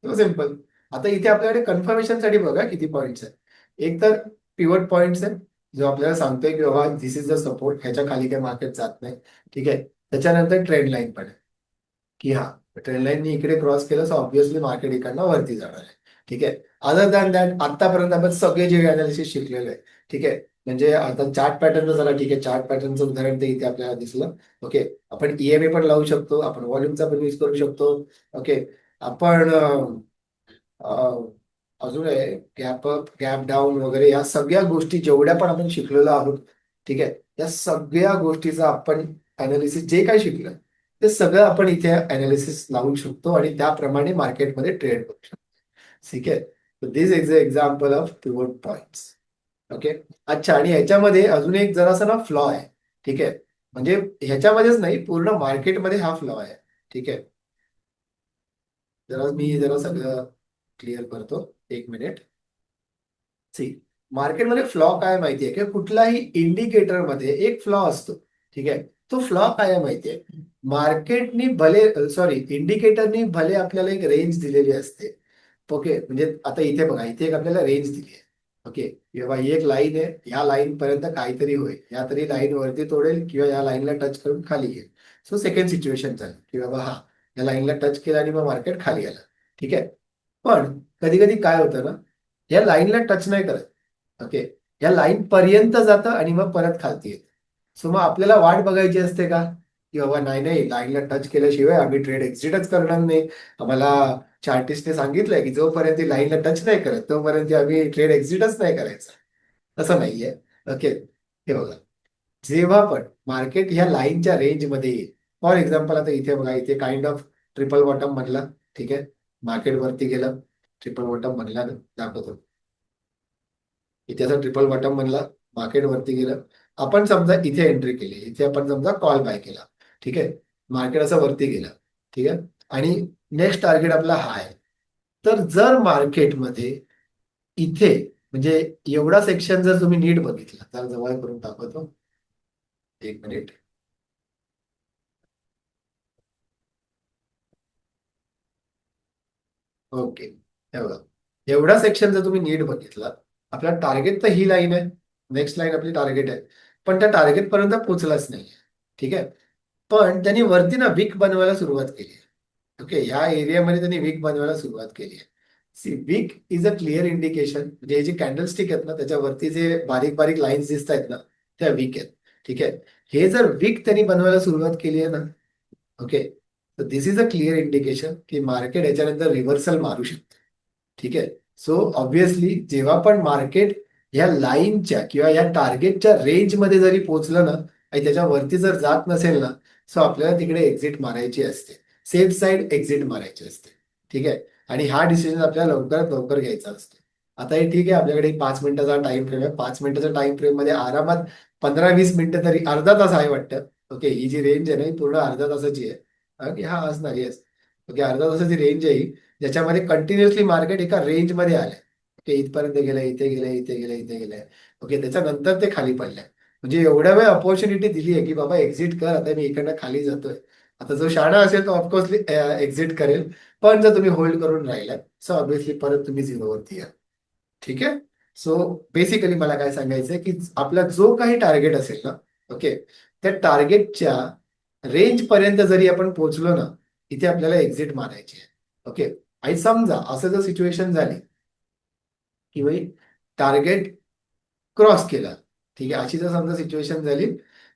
सिम्पल. आता इथे आपल्याकडे कन्फर्मेशनसाठी बघा किती पॉईंट्स आहेत. एक तर पिव्होट पॉईंट्स आहे, जो आपल्याला सांगतोय की बाबा दिस इज द सपोर्ट, ह्याच्या खाली काही मार्केट जात नाही. ठीक आहे. त्याच्यानंतर ट्रेंड लाईन पण आहे की हा ट्रेंड लाईननी इकडे क्रॉस केलं सो ऑब्व्हियसली मार्केट इकडनं वरती जाणार आहे. ठीक आहे. अदर दॅन दॅट आतापर्यंत आपण सगळे जे अनालिसिस शिकलेलो आहे. ठीक आहे. म्हणजे आता चार्ट पॅटर्न झाला. ठीक आहे. चार्ट पॅटर्नचं उदाहरण ते इथे आपल्याला दिसलं. ओके. आपण ईएमए पण लावू शकतो, आपण व्हॉल्यूमचा पण यूज करू शकतो. ओके. आपण अजून गॅप अप, गॅप डाऊन वगैरे या सगळ्या गोष्टी जेवढ्या पण आपण शिकलेलो आहोत. ठीक आहे. या सगळ्या गोष्टीचा आपण अनालिसिस जे काय शिकलं ते सगळं आपण इथे अनालिसिस लावू शकतो आणि त्याप्रमाणे मार्केटमध्ये ट्रेड करू शकतो. ठीक आहे. This is a example of pivot points. Okay. अच्छा, आणि ह्याच्यामध्ये अजून एक जरासा ना फ्लॉ आहे. ठीक आहे, म्हणजे ह्याच्यामध्येच नाही, पूर्ण मार्केटमध्ये हा फ्लॉ आहे. ठीक आहे, जरा सगळं क्लिअर करतो, एक मिनिट. सी, मार्केटमध्ये फ्लॉ काय माहितीये की कुठलाही इंडिकेटर मध्ये एक फ्लॉ असतो. ठीक आहे, तो फ्लॉ काय आहे माहितीये, मार्केटनी भले सॉरी इंडिकेटरनी भले आपल्याला एक रेंज दिलेली असते. ओके, म्हणजे आता इथे बघा, इथे एक आपल्याला रेंज दिली आहे. ओके, किंवा ही एक लाईन आहे, या लाईन पर्यंत काहीतरी होईल, या तरी लाईन वरती तोडेल किंवा या लाईनला टच करून खाली येईल. सो सेकंड सिच्युएशन झाली की बाबा हा, या लाईनला टच केला आणि मग मार्केट खाली आलं. ठीक आहे, पण कधी कधी काय होतं ना, या लाईनला टच नाही करत. ओके, या लाईन पर्यंत जातं आणि मग परत खालती येतं. सो मग आपल्याला वाट बघायची असते का, की बाबा नाही नाही, लाईनला टच केल्याशिवाय आम्ही ट्रेड एक्झिटच करणार नाही. आम्हाला चार्टिस्टने सांगितलंय की जोपर्यंत लाईनला टच नाही करत तोपर्यंत आम्ही ट्रेड एक्झिटच नाही करायचं. तसं नाहीये. ओके, हे बघा, जेव्हा पण मार्केट ह्या लाईनच्या रेंजमध्ये येईल, फॉर एक्झाम्पल आता इथे बघा, इथे काइंड ऑफ ट्रिपल बॉटम बनला. ठीक आहे, मार्केट वरती गेलं, ट्रिपल बॉटम बनला ना, दाखवतो. इथे असं ट्रिपल बॉटम बनला, मार्केट वरती गेलं. आपण समजा इथे एंट्री केली, इथे आपण समजा कॉल बाय केला. ठीक आहे, मार्केट असं वरती गेलं. ठीक आहे, आणि नेक्स्ट टार्गेट आपला हा आहे. तर जर मार्केटमध्ये इथे, म्हणजे एवढा सेक्शन जर तुम्ही नीट बघितला, तर जवळ करून दाखवतो, एक मिनिट. ओके, हे बघा, एवढा सेक्शन जर तुम्ही नीट बघितला, आपला टार्गेट तर ही लाईन आहे, नेक्स्ट लाईन आपली टार्गेट आहे, पण त्या टार्गेट पर्यंत पोहोचलाच नाही. ठीक आहे, पण त्यांनी वरती ना विक बनवायला सुरुवात केली. ओके, ह्या एरियामध्ये त्यांनी वीक बनवायला सुरुवात केली आहे. See, week is a clear indication, म्हणजे हे जे कॅन्डलस्टिक आहेत ना, त्याच्यावरती जे बारीक बारीक लाईन्स दिसत आहेत ना, त्या वीक आहेत. ठीक आहे, हे जर वीक त्यांनी बनवायला सुरुवात केली आहे ना, ओके, तर दिस इज अ क्लिअर इंडिकेशन की मार्केट याच्यानंतर रिव्हर्सल मारू शकते. ठीक आहे, सो ऑब्व्हियसली जेव्हा पण मार्केट या लाईनच्या किंवा या टार्गेटच्या रेंजमध्ये जरी पोहोचलं ना, आणि त्याच्यावरती जर जात नसेल ना, सो आपल्याला तिकडे एक्झिट मारायची असते, सेफ साईड एक्झिट मारायची असते. ठीक आहे, आणि हा डिसिजन आपल्याला लवकरात लवकर घ्यायचा असतो. आता हे ठीक आहे, आपल्याकडे 5 मिनिटाचा टाइम फ्रेम आहे, 5 मिनिटाच्या टाइम फ्रेम मध्ये आरामात 15-20 मिनिटं तरी, अर्धा तास आहे वाटतं. ओके, ही जी रेंज आहे ना, ही पूर्ण अर्धा तासाची आहे. ओके, हा असणार, येस. ओके, अर्धा तासाची रेंज आहे ही, ज्याच्यामध्ये कंटिन्युअसली मार्केट एका रेंजमध्ये आलंय. ओके, इथपर्यंत गेलंय, इथे गेलंय, इथे गेलंय, इथे गेलंय. ओके, त्याच्यानंतर ते खाली पडलंय. म्हणजे एवढ्या वेळ ऑपॉर्च्युनिटी दिली आहे की बाबा एक्झिट कर, आता मी इकडनं खाली जातोय. आता जो शाणा असेल तो ऑफकोर्सली एक्झिट करेल, पण जर तुम्ही होल्ड करून राहिलात, सो ऑब्व्हियसली परत तुम्ही झिरोवरती या. ठीक आहे, सो बेसिकली मला काय सांगायचंय की आपला जो काही टार्गेट असेल ना, ओके, त्या टार्गेटच्या रेंज पर्यंत जरी आपण पोहोचलो ना, इथे आपल्याला एक्झिट मारायची आहे. ओके, आणि समजा असं जर सिच्युएशन झाली की भाई टार्गेट क्रॉस केला. ठीक आहे, अशी जर समजा सिच्युएशन झाली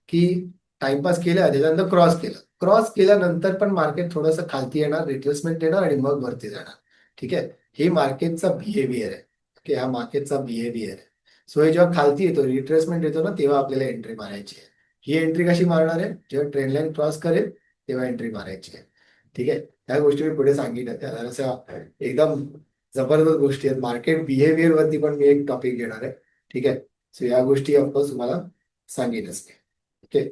की टाइमपास केला, त्याच्यानंतर क्रॉस केला, क्रॉस केल्यानंतर पण मार्केट थोडंसं खालती येणार, रिट्रेसमेंट येणार आणि मग वरती जाणार. ठीक आहे, हे मार्केटचा बिहेवियर आहे. ओके, हा मार्केटचा बिहेवियर आहे. सो हे जेव्हा खालती येतो, रिट्रेसमेंट येतो ना, तेव्हा आपल्याला एंट्री मारायची आहे. ही एंट्री कशी मारणार आहे, जेव्हा ट्रेंड लाईन क्रॉस करेल तेव्हा एंट्री मारायची आहे. ठीक आहे, त्या गोष्टी मी पुढे सांगितल्या, त्या जराशा एकदम जबरदस्त गोष्टी आहेत. मार्केट बिहेवियर वरती पण मी एक टॉपिक घेणार आहे. ठीक आहे, सो या गोष्टी ऑफकोर्स तुम्हाला सांगेनच मी. ओके,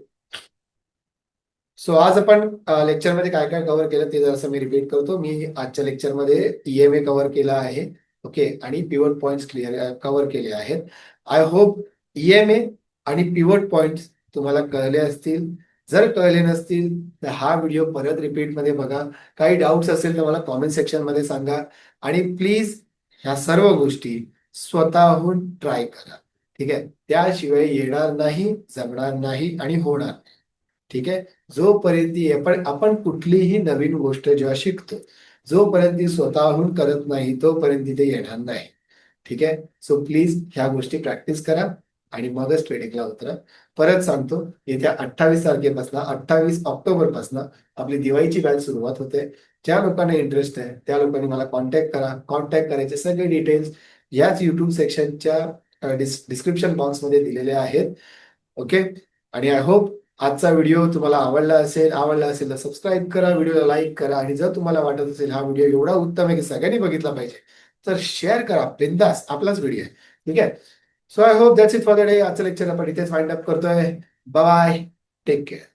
सो आज आपण लेक्चरमध्ये काय काय कव्हर केलं ते जरासं मी रिपीट करतो. मी आजच्या लेक्चरमध्ये ईएमए कव्हर केला आहे. ओके, आणि पिवट पॉइंट्स क्लिअर कव्हर केले आहेत. आय होप ईएमए आणि पिवट पॉइंट्स तुम्हाला कळले असतील. जर कळले नसतील तर हा व्हिडिओ परत रिपीटमध्ये बघा. काही डाऊट्स असेल तर मला कॉमेंट सेक्शनमध्ये सांगा, आणि प्लीज ह्या सर्व गोष्टी स्वतःहून ट्राय करा. ठीक आहे, त्याशिवाय येणार नाही, जमणार नाही आणि होणार नाही. ठीक आहे, जोपर्यंत आपण कुठलीही नवीन गोष्ट जेव्हा शिकतो, जोपर्यंत ती स्वतःहून करत नाही तोपर्यंत ते येणार नाही. ठीक आहे, सो प्लीज ह्या गोष्टी प्रॅक्टिस करा आणि मगच ट्रेडिंगला उतरा. परत सांगतो, येत्या 28 तारखेपासून, 28 ऑक्टोबर पासून आपली दिवाळीची बॅच सुरुवात होते. ज्या लोकांना इंटरेस्ट आहे त्या लोकांनी मला कॉन्टॅक्ट करा. कॉन्टॅक्ट करायचे सगळे डिटेल्स याच युट्यूब सेक्शनच्या डिस्क्रिप्शन बॉक्समध्ये दिलेले आहेत. ओके, आणि आय होप आजचा व्हिडिओ तुम्हाला आवडला असेल तर सबस्क्राईब करा, व्हिडिओला लाईक करा, आणि जर तुम्हाला वाटत असेल हा व्हिडिओ एवढा उत्तम आहे की सगळ्यांनी बघितला पाहिजे, तर शेअर करा. बिंदास आपलाच व्हिडिओ आहे. ठीक आहे, so I hope that's it for the day. आजचं लेक्चर आपण इथेच फाइंड अप करतोय. Bye, take care.